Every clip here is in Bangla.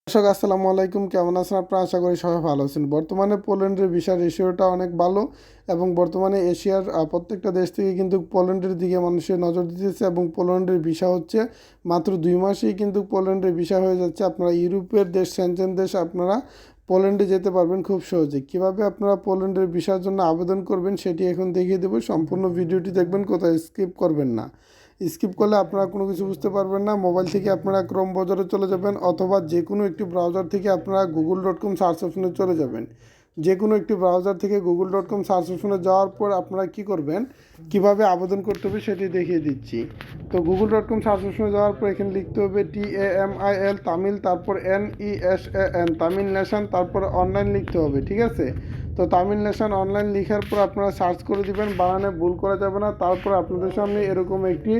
দর্শক আসসালামু আলাইকুম, কেমন আছেন আপনারা? আশা করি সবাই ভালো আছেন। বর্তমানে পোল্যান্ডের ভিসার রেশিওটা অনেক ভালো এবং বর্তমানে এশিয়ার প্রত্যেকটা দেশ থেকে কিন্তু পোল্যান্ডের দিকে মানুষের নজর দিতেছে এবং পোল্যান্ডের ভিসা হচ্ছে মাত্র 2 মাসেই কিন্তু পোল্যান্ডের ভিসা হয়ে যাচ্ছে। আপনারা ইউরোপের দেশ, সেনজেন দেশ, আপনারা পোল্যান্ডে যেতে পারবেন খুব সহজে। কিভাবে আপনারা পোল্যান্ডের ভিসার জন্য আবেদন করবেন সেটি এখন দেখিয়ে দেবো। সম্পূর্ণ ভিডিওটি দেখবেন, কোথাও স্কিপ করবেন না। স্কিপ করলে আপনারা কোনো কিছু বুঝতে পারবেন না। মোবাইল থেকে আপনারা ক্রোম ব্রাউজারে চলে যাবেন অথবা যে কোনো একটি ব্রাউজার থেকে আপনারা google.com সার্চ অপশনে চলে যাবেন। যে কোনো একটি ব্রাউজার থেকে google.com সার্চ অপশনে যাওয়ার পর আপনারা কি করবেন, কিভাবে আবেদন করতে হবে সেটি দেখিয়ে দিচ্ছি। তো google.com সার্চ অপশনে যাওয়ার পর এখানে লিখতে হবে TAMIL তামিল, তারপর NESAN তামিল নেশান, তারপর অনলাইন লিখতে হবে, ঠিক আছে? তো তামিল নেশান অনলাইন লেখার পর আপনারা সার্চ করে দিবেন, বানানে ভুল করা যাবে না। তারপর আপনাদের সামনে এরকম একটি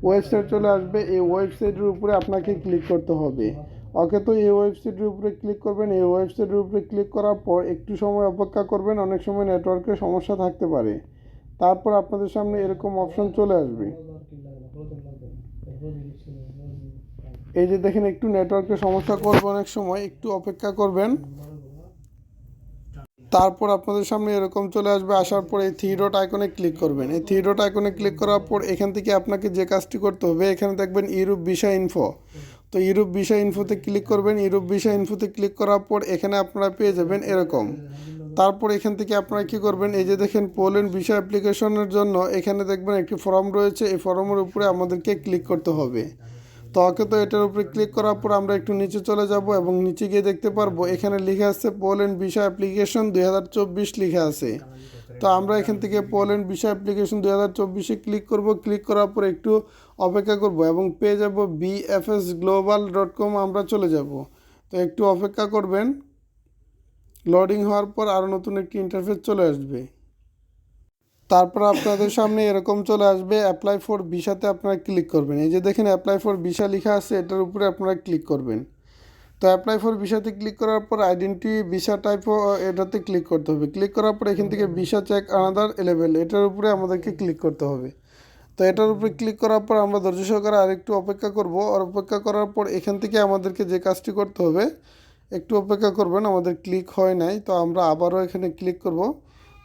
ওয়েবসাইট চলে আসবে। এই ওয়েবসাইটের উপরে আপনাকে ক্লিক করতে হবে। ওকে, তো এই ওয়েবসাইটের উপরে ক্লিক করবেন। এই ওয়েবসাইটের উপরে ক্লিক করার পর একটু সময় অপেক্ষা করবেন, অনেক সময় নেটওয়ার্কের সমস্যা থাকতে পারে। তারপর আপনাদের সামনে এরকম অপশন চলে আসবে। এই যে দেখেন, একটু নেটওয়ার্কের সমস্যা করবে, অনেক সময় একটু অপেক্ষা করবেন। তারপর আপনাদের সামনে এরকম চলে আসবে। আসার পর এই থ্রি ডট আইকনে ক্লিক করবেন। এই থ্রি ডট আইকনে ক্লিক করার পর এখান থেকে আপনাকে যে কাজটি করতে হবে, এখানে দেখবেন ইউরোপ ভিসা ইনফো। তো ইউরোপ ভিসা ইনফোতে ক্লিক করবেন। ইউরোপ ভিসা ইনফোতে ক্লিক করার পর এখানে আপনারা পেয়ে যাবেন এরকম। তারপর এখান থেকে আপনারা কী করবেন, এই যে দেখেন পোল্যান্ড ভিসা অ্যাপ্লিকেশনের জন্য এখানে দেখবেন একটি ফর্ম রয়েছে। এই ফর্মের উপরে আমাদেরকে ক্লিক করতে হবে। তো ওকে, তো এটার উপরে ক্লিক করার পর আমরা একটু নিচে চলে যাব এবং নিচে গিয়ে দেখতে পারবো এখানে লেখা আছে পোল্যান্ড ভিসা অ্যাপ্লিকেশন 2024 লেখা আছে। তো আমরা এখান থেকে পোল্যান্ড ভিসা অ্যাপ্লিকেশন 2024-এ ক্লিক করব। ক্লিক করার পর একটু অপেক্ষা করব এবং পেয়ে যাব bfsglobal.com, আমরা চলে যাব। তো একটু অপেক্ষা করবেন। লোডিং হওয়ার পর আরও নতুন একটি ইন্টারফেস চলে আসবে। তারপর আপনাদের সামনে এরকম চলে আসবে অ্যাপ্লাই ফর ভিসাতে আপনারা ক্লিক করবেন। এই যে দেখেন অ্যাপ্লাই ফর ভিসা লেখা আছে, এটার উপরে আপনারা ক্লিক করবেন। তো অ্যাপ্লাই ফর ভিসাতে ক্লিক করার পর আইডেন্টি ভিসা টাইপও এটাতে ক্লিক করতে হবে। ক্লিক করার পর এখান থেকে ভিসা চেক আনাদার লেভেল, এটার উপরে আমাদেরকে ক্লিক করতে হবে। তো এটার উপরে ক্লিক করার পর আমরা ধৈর্য সহকারে আরেকটু অপেক্ষা করব। আর অপেক্ষা করার পর এখান থেকে আমাদেরকে যে কাজটি করতে হবে, একটু অপেক্ষা করবেন। আমাদের ক্লিক হয় নাই, তো আমরা আবারও এখানে ক্লিক করব।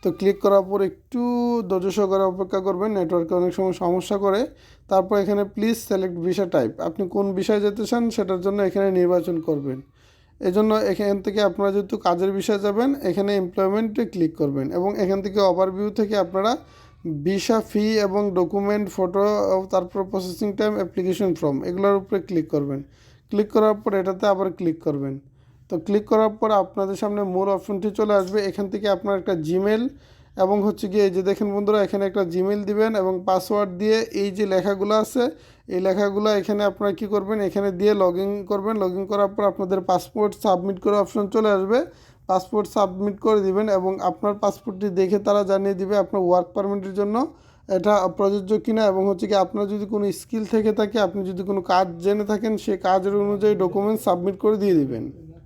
তো ক্লিক করার পর একটু ধৈর্য সহকারে অপেক্ষা করবেন, নেটওয়ার্কে অনেক সময় সমস্যা করে। তারপর এখানে প্লিজ সিলেক্ট ভিসা টাইপ, আপনি কোন বিষয়ে যেতে চান সেটার জন্য এখানে নির্বাচন করবেন। এজন্য এখান থেকে আপনারা যেহেতু কাজের বিষয়ে যাবেন, এখানে এমপ্লয়মেন্টে ক্লিক করবেন এবং এখান থেকে ওভারভিউ থেকে আপনারা ভিসা ফি এবং ডকুমেন্ট, ফটো, তারপর প্রসেসিং টাইম, অ্যাপ্লিকেশন ফর্ম, এগুলোর উপরে ক্লিক করবেন। ক্লিক করার পর এটাতে আবার ক্লিক করবেন। তো ক্লিক করার পর আপনাদের সামনে মূল অপশনটি চলে আসবে। এখান থেকে আপনার একটা জিমেল এবং হচ্ছে গিয়ে এই যে দেখেন বন্ধুরা, এখানে একটা জিমেল দিবেন এবং পাসওয়ার্ড দিয়ে এই যে লেখাগুলো আছে, এই লেখাগুলো এখানে আপনারা কী করবেন, এখানে দিয়ে লগ ইন করবেন। লগ ইন করার পর আপনাদের পাসপোর্ট সাবমিট করার অপশন চলে আসবে। পাসপোর্ট সাবমিট করে দিবেন এবং আপনার পাসপোর্টটি দেখে তারা জানিয়ে দিবে আপনার ওয়ার্ক পারমিটের জন্য এটা প্রযোজ্য কিনা এবং হচ্ছে কি আপনার যদি কোনো স্কিল থেকে থাকে, আপনি যদি কোনো কাজ জেনে থাকেন, সেই কাজের অনুযায়ী ডকুমেন্ট সাবমিট করে দিয়ে দিবেন।